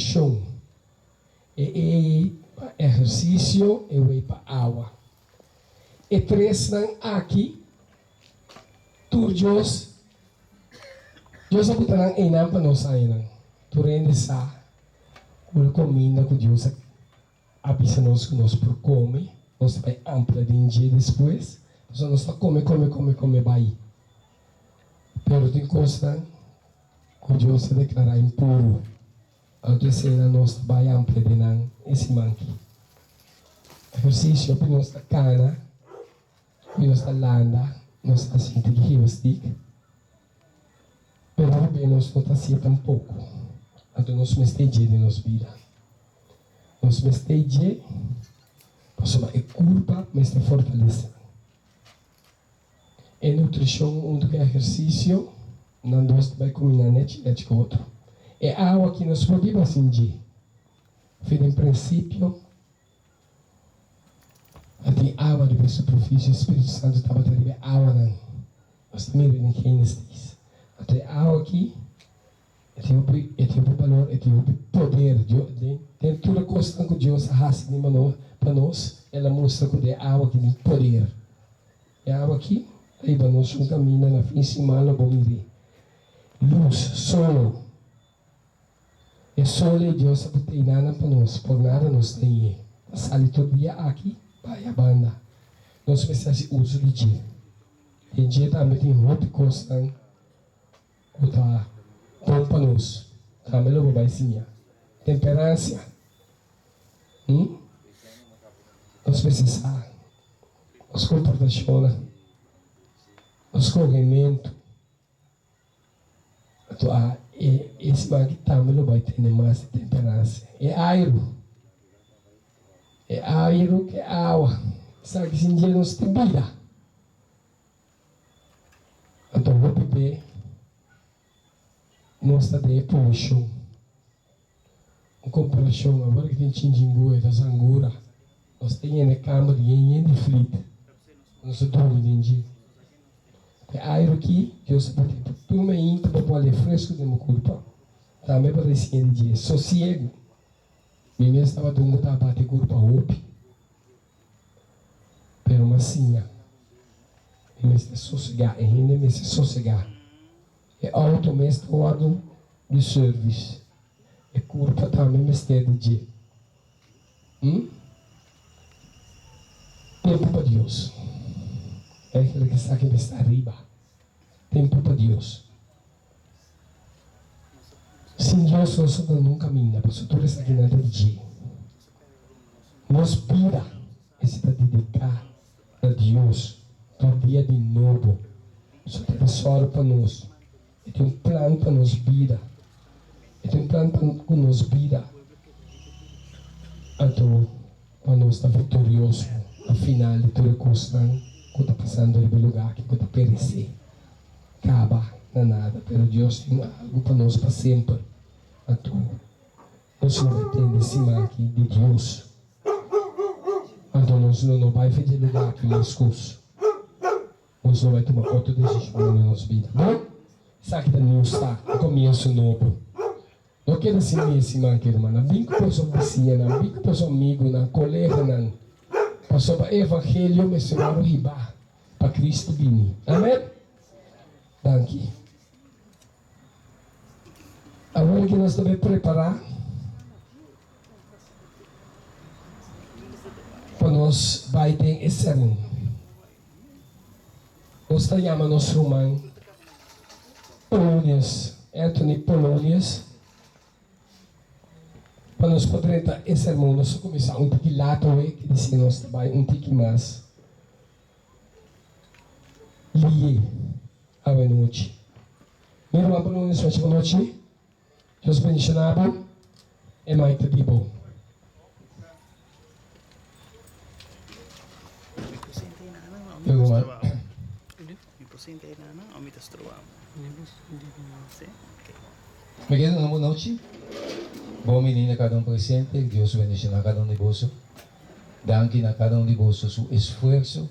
nutrição. É exercício e para água. E três não aqui, tu Deus abutarão em não para nós ainda. Tu rende sa, o comida que Deus avisa nós que nós por comer, nós vai ampla de dia depois, nós só come vai. Pero tem coisa que Deus se declara impuro. Ao dizer na nossa vai ampla de não esse manque. Exercício para nossa cana, para nossa landa, nossa cinta de hiostic. Pero bem nós não está assim tampouco. Então nós mesteje de nossa vida. Nós mesteje, passou a curva, mas é fortaleza. E nutrição, que é exercício, não nós vai combinar net com outro. É água que nós podemos assim de. Em princípio, tem água de superfície, o Espírito Santo estava trazendo água não. Nós também vemos que ainda está. Até água aqui, tem o valor, tem o poder. Tem toda a coisa que Deus faz para nós, ela mostra que é água que tem poder. É água aqui, aí nós caminhamos na fim de semana, vamos ver. Luz, solo. É solo e Deus tem nada para nós, por nada nós tem. Sali todo dia aqui, vai a banda. Nós precisamos uso de dia. Tem dia também tem outra coisa. Tá bom para nós. Também logo vai sim. Temperança. Nós precisamos. Os comportações. Os cognimentos. Então, esse bagulho também logo vai ter mais temperança. É airo. É airo que é água. Sabe que esse dia nós tem vida. Então, vou beber. Nossa de puxo, comparação agora que tem chinjingu e da zangura, nós temos na câmara e de flip, nós dormimos dentro. É aero aqui que eu sei porque tu me inta para pôr fresco de uma culpa, também para esse dia, sossego. Minha estava dando a bater culpa hope, pero massinha, me está sossegar, ainda me está sossegar. É automestado de serviço. É culpa também mistério de tempo para Deus. É aquele que está aqui está arriba. Tempo para Deus. Sem Deus nós não caminhamos. Por isso tudo está aqui na dia. Nos pira esse dedicar a Deus todo dia de novo. Isso tem tesoro para nós. E tem plano para nos vida. E tem plano para nos vida. Então, para nós estar vitorioso, afinal de toda coisa que está passando no lugar que está perecer. Acaba, não é nada. Mas Deus tem algo para nós para sempre. Então, nós não vamos ter esse mal aqui de Deus. Então, nós não vamos fazer lugar aqui no escuro. Nós não vamos tomar outra decisão na nossa vida. Bom? Sabe que não está, começo novo. Não quero assim mesmo, irmã. Bem que pessoa vizinha, bem que pessoa amigo, colega, passou para o evangelho, mas se não riba para Cristo vir. Amém? Danke. Agora que nós devemos preparar para nós vai ter esse ano. Nós chamamos nosso irmão Polônias, Anthony Polônias, para nós poder estar esse irmão, nós começar um pouquinho lá, que disse nós trabalho um pouquinho mais. Lie, a noite. Meu irmão Polônias, boa noite. Deus bendicionado, é mais que bom. Eu Magandang boa noite. Boa menina cada presente, que Deus bendiga a cada de vós. Danke a cada de vós seu esforço,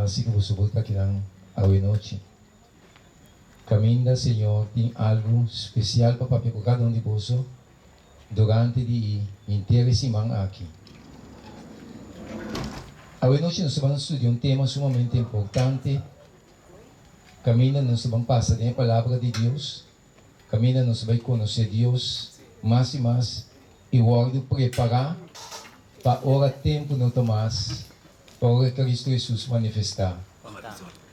assim que você volta aqui na noite. Caminha, Senhor, tem algo especial para cada de vós. durante di interi simang aqui. Hoy noche nos vamos a estudiar un tema sumamente importante. Camina nos vamos a pasar en la palabra de Dios. Camina nos va a conocer Dios más y más. E guarda preparar para hora tempo no Tomás, para hora Cristo Jesus manifestar.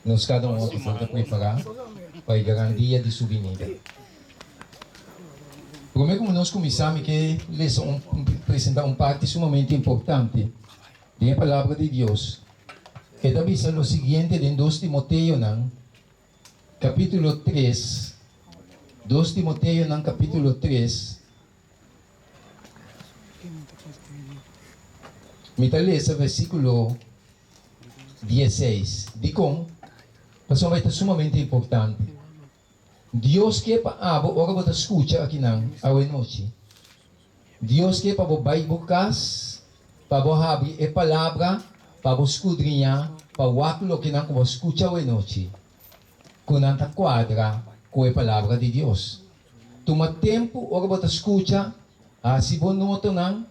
Nós cada um que falta preparar para a grande dia de sua vinda. Primeiro, como nós começamos, que apresentar uma parte sumamente importante da palavra de Deus. Que também é o seguinte, em 2 Timoteo, capítulo 3, 2 Timoteo, capítulo 3, me talvez versículo 16. Dico, pastor, vai estar sumamente importante. Deus quer para abo, ora você escuta aqui não, a noite. Deus quer para você vai bukas, para você abrir a palavra, para você escudrinhar, para o que não você escuta a noite. Com anta quadra com a palavra de Deus. Toma tempo, ora você escuta, se você não não,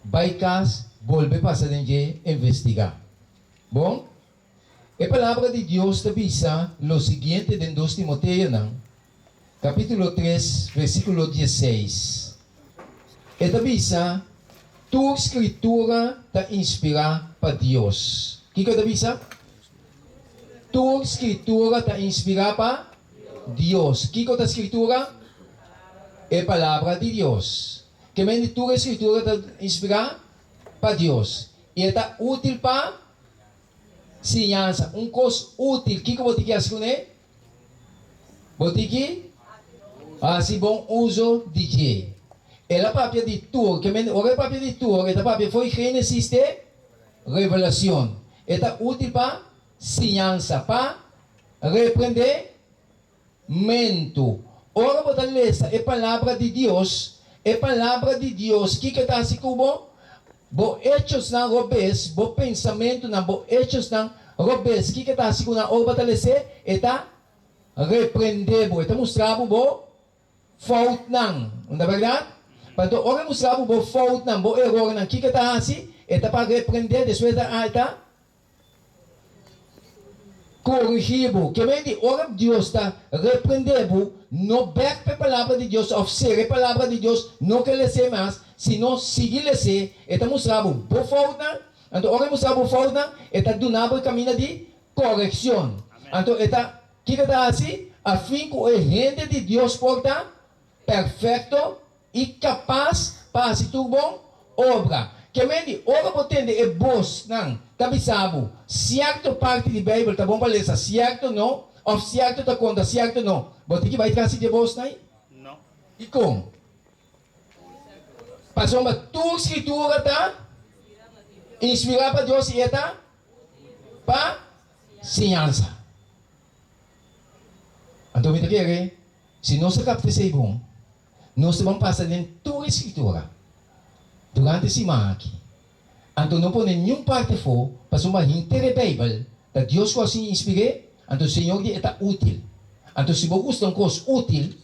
vai cas, volve para a investigar. Bom? A palavra de Deus te avisa lo seguinte em 2 Timoteo, capítulo 3, versículo 16. E te avisa, tua escritura te inspira para Deus. O que te avisa? Tua escritura te inspira para Deus. O que é a escritura? É a palavra de Deus. Que a tua escritura te inspira para Deus. E está útil para ciência, coisa útil. O que você quer fazer? Você quer se bom uso de G. Ela própria de tudo, que a própria de tudo, ela própria foi Gênesis de revelação. Está útil para ciência, para repreendimento. Ora você lê a palavra de Deus, que está assim como bo hechos na robes, bo pensamento na bo hechos na robes, que está assim na obra talese, eta repreendebo, eta mostrabo bo fault nang, não é verdade? Para ora mostrabo bo fault nang, bo erro nang, que está assim, eta para repreender, depois eta corrigibo, que vem de ora Deus está repreendebo, no back para a palavra de Deus, oferecer a palavra de Deus, não que lhe se mais, sino seguir-lhe, eta mostrabo bo fault nang, então ora mostrabo bo fault nang, eta donava o caminho de correção. Então eta que está assim, a fim que o gente de Deus porta perfeito e capaz para se tudo bom obra. Que mende ora potente é bos não, tabi sabo. Certo parte de Bíblia tá bom para ler, certo não, ou certo tá conta, certo não. Bote que vai trazer de bos não? Não. E como? Passou uma tua escritura tá inspirada para Deus e tá para ciência. Então, me quer, se nós captamos bom, nós vamos passar em tua escritura durante esse semana aqui. Então, não põe nenhum parte for, para uma inteira Bíblia, que Deus assim inspirou, então o Senhor diz que é útil. Então, se você gosta de uma coisa útil,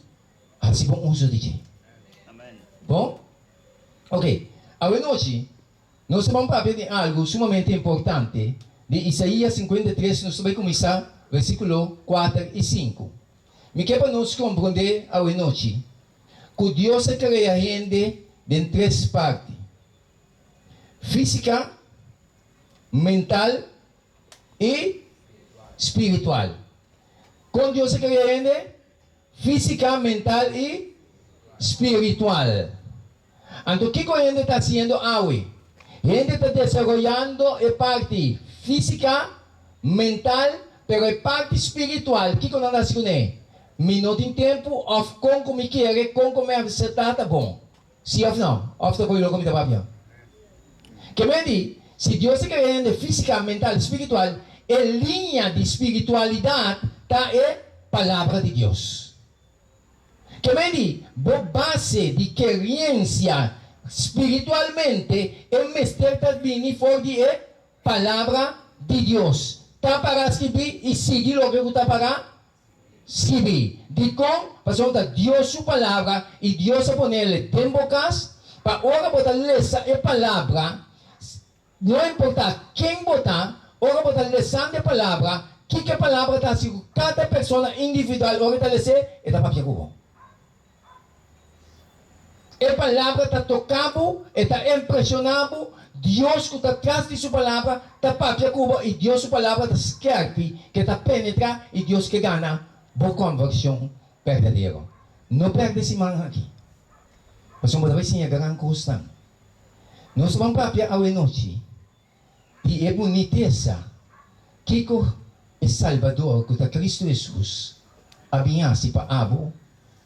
assim bom uso de ti. Bom? Ok. Agora, hoje, nós vamos falar de algo sumamente importante, de Isaías 53, nós vamos começar, versículo 4 e 5. Me quer para nós compreender a noite que Deus cria a gente em três partes: física, mental e espiritual. Quando Deus cria a gente, física, mental e espiritual. Então, o que a gente está fazendo hoje? A gente está desenvolvendo a parte física, mental, pero a parte espiritual, o que nós estamos fazendo? Minuto em tempo, of como me quer, como me acertar, bom. Se ou não, of tá coisa como tá babia. Que me diz, se Deus se quer de física, mental, espiritual, a linha de espiritualidade tá é palavra de Deus. Que me diz, a base de querência espiritualmente é mestre tá vindo for de palavra de Deus. Tá para escrever e seguir o que tá para escrever. De como, pastor, Deus sua palavra e Deus a ponerle em bocas para ora botar lesa a palavra, não importa quem botar, ora botar lesa a palavra, que a palavra está assim, cada pessoa individual, ora está lesa, está para que bom. A palavra está tocando, está impressionado, Deus que está atrás de sua palavra, está para que bom, e Deus sua palavra está escarpe, que está penetra, e Deus que gana, boa conversão verdadeira. Não perde esse man aqui. Mas uma vez sim, a grande custa. Nós vamos para a noite. E é boniteza. Kiko é Salvador, que está Cristo Jesus. Abinhasi para Abo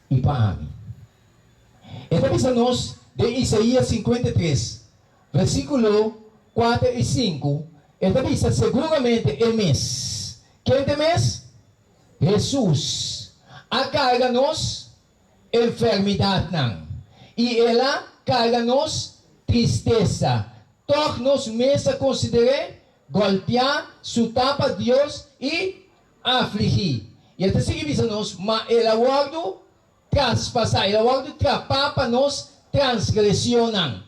e para Ami. Esta vez nós, de Isaías 53, versículo 4 e 5. Esta vez seguramente é mês. Quem é mês? Jesus. A carga-nos enfermidade não. E ela carga-nos tristeza. Torna-nos mesa considerar, golpear, chutar para Deus e afligir. E até seguir-nos, mas ela guarda traspassar, ela guarda trapar para nós transgressionar.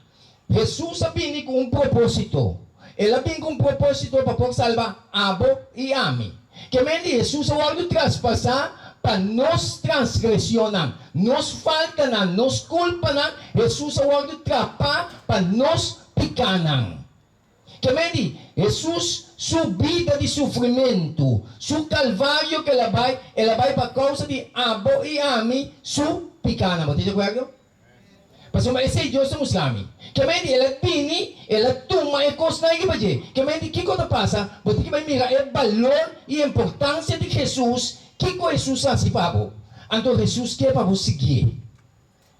Jesus vem com um propósito. Ela vem com um propósito para poder salvar Abo e Ami. Que mente Jesus guarda traspassar para nós transgressionar, nos falta não, nos culpa não, Jesus guarda trapar para nós picar. Que mente Jesus, sua vida de sofrimento, seu calvário que ela vai para causa de Abo e Ami, su picar. Você está claro? Mas esse é Deus nos lami. Que mente ela vem, ela toma e costa aí para dizer. Que mente que coisa passa, você vai mirar o valor e a importância de Jesus. Que Jesus assim para então Jesus quer para você seguir.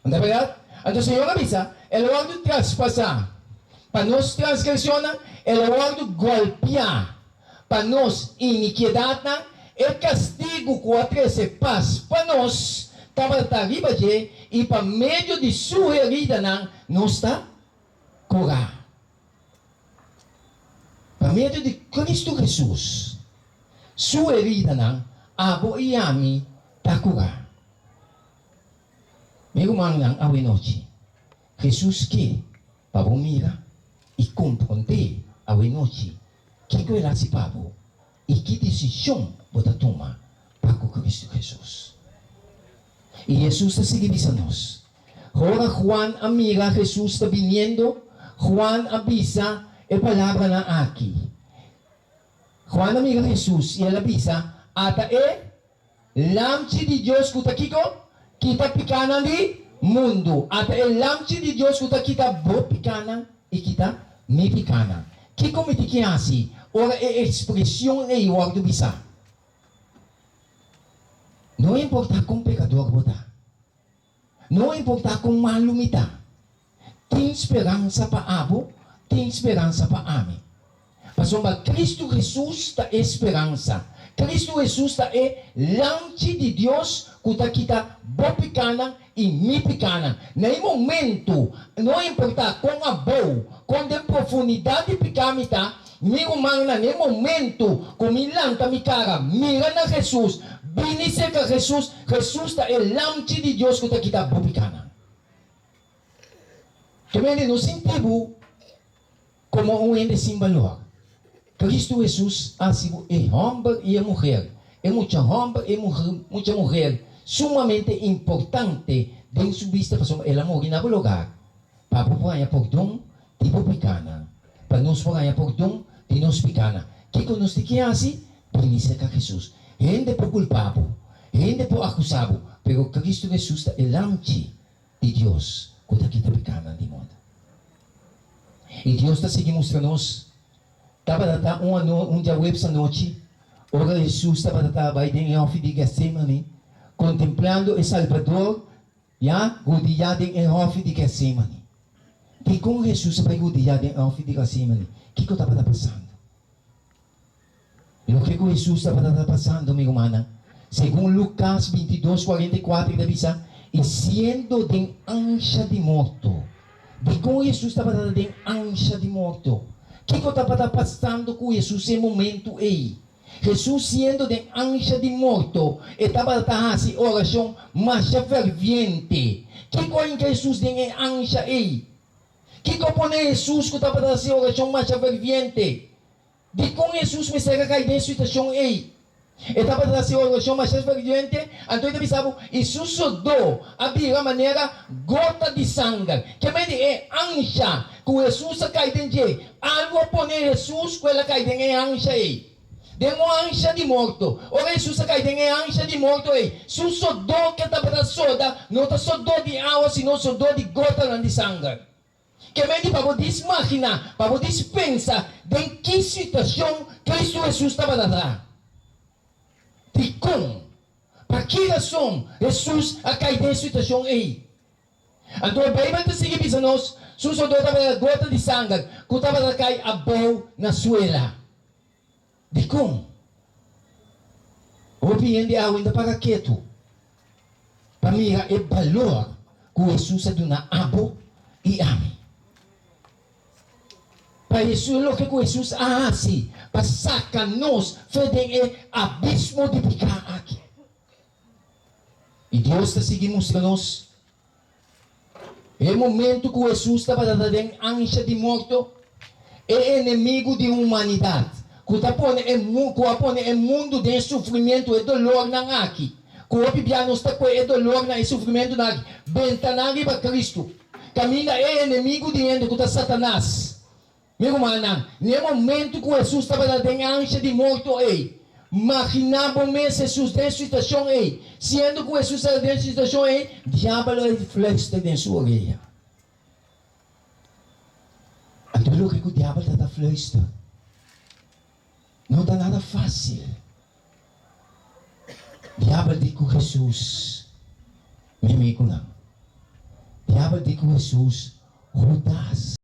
Não é verdade? Então o Senhor avisa, ele vai traspassar. Para nós transgressionar, ele vai golpear. Para nós iniquidade, o castigo com a 13 paz para nós, para estar arriba e para meio de sua herida, nós está curar. Para meio de Cristo Jesus, sua herida, Abo e Ami está curar. Meu irmão, a noite, Jesus que para mira e compreender a noite que ela se pavo e que decisão você toma para com Cristo Jesus. E Jesus está seguindo a nós. Agora Juan amiga Jesus está vindo. Juan avisa a palavra na aqui. Juan amiga Jesus e ela avisa ata lamchi de Deus kuta kita pikanan di mundo. Ata lamchi de Deus kuta kita bo pikanan e kita mi pikanan. Kiko mitikiasi ora expressão e igual do bisa. Não importa com pecador botar. Não importa com malumita. Tem esperança para Abo, tem esperança para Ami. Mas Cristo Jesus da esperança. Cristo Jesus é lante de Deus que kita bopicana e mipicana. Nem momento, não importa com a boa, com a profundidade picamita, meu mano, nem momento, com milanta mi cara, mira na Jesus, binice que Jesus é lante de Deus que kita bopicana. Também no sentido como um ente sem valor. Cristo Jesus ha sido el hombre y la mujer. Es mucha hombre y mucha mujer sumamente importante en su vista para el amor en algún lugar. Para poder perdón, tipo picana. Para nos poder perdón, de nos picana. ¿Qué conoce que hace? Primicia que Jesús. Gente por culpado, gente por acusado, pero Cristo Jesus es el anchi de Dios que está aquí picana de mundo. E Deus está seguindo mostrando-nos. Estava um dia web essa noite. Ora Jesus estava vai em off de Getsemane, contemplando o Salvador, rodeado em off de Getsemane. E com Jesus vai rodeado em off de Getsemane, o que estava passando? E o que Jesus estava passando, minha irmã? Segundo Lucas 22:44, ele diz: e sendo de ansia de morto. De como Jesus estava dando de ansia de morto. O que estava passando com Jesus em momento aí? Jesus sendo de ansia de morto, estava dando oração mais ferviente. O que Jesus tem em ansia aí? Que compone Jesus que estava fazendo a oração mais ferviente. De com Jesus me será cair em situação aí. Estava fazendo a oração mais ferviente. Então ele pensava, Jesus sudou a vira maneira gota de sangue. Que é ancha. Que Jesus cai dentro. Algo pone Jesus que ela cai dentro ancha aí. Demo ancha de morto. Ora Jesus cai dentro ancha de morto aí. Jesus sudou que estava fazendo soda. Não está sudou de água, senão sudou de gota de sangue. Que mente para poder imaginar, para poder pensar em que situação Cristo Jesus estava dando. De como, para que razão Jesus a cair em situação aí. Então a Bíblia está seguindo pensando, Jesus estava dando gota de sangue, que estava dando cair a boa na suela. De como? O bem de água ainda para quieto. Para mim é valor que Jesus é dando a boa e ame. Para isso é o que Jesus faz, para sacar-nos de abismo de pecado aqui. E Deus está seguindo nós. É o momento que Jesus estava dando em ancha de morto, é inimigo de humanidade. Que põe o mundo de sofrimento e dolor na aqui. Que o piano está com o dolor e sofrimento na aqui. Ventanari para Cristo. Caminha é inimigo de que está Satanás. Meu irmão, no momento que Jesus estava dando em ancha de morto aí, imaginava-me Jesus nessa situação aí, sendo que Jesus estava nessa situação aí, o diabo reflete em sua orelha. Então, o que o diabo está floresta? Não está nada fácil. O diabo diz que Jesus, meu amigo, não. O diabo diz que Jesus, Judas.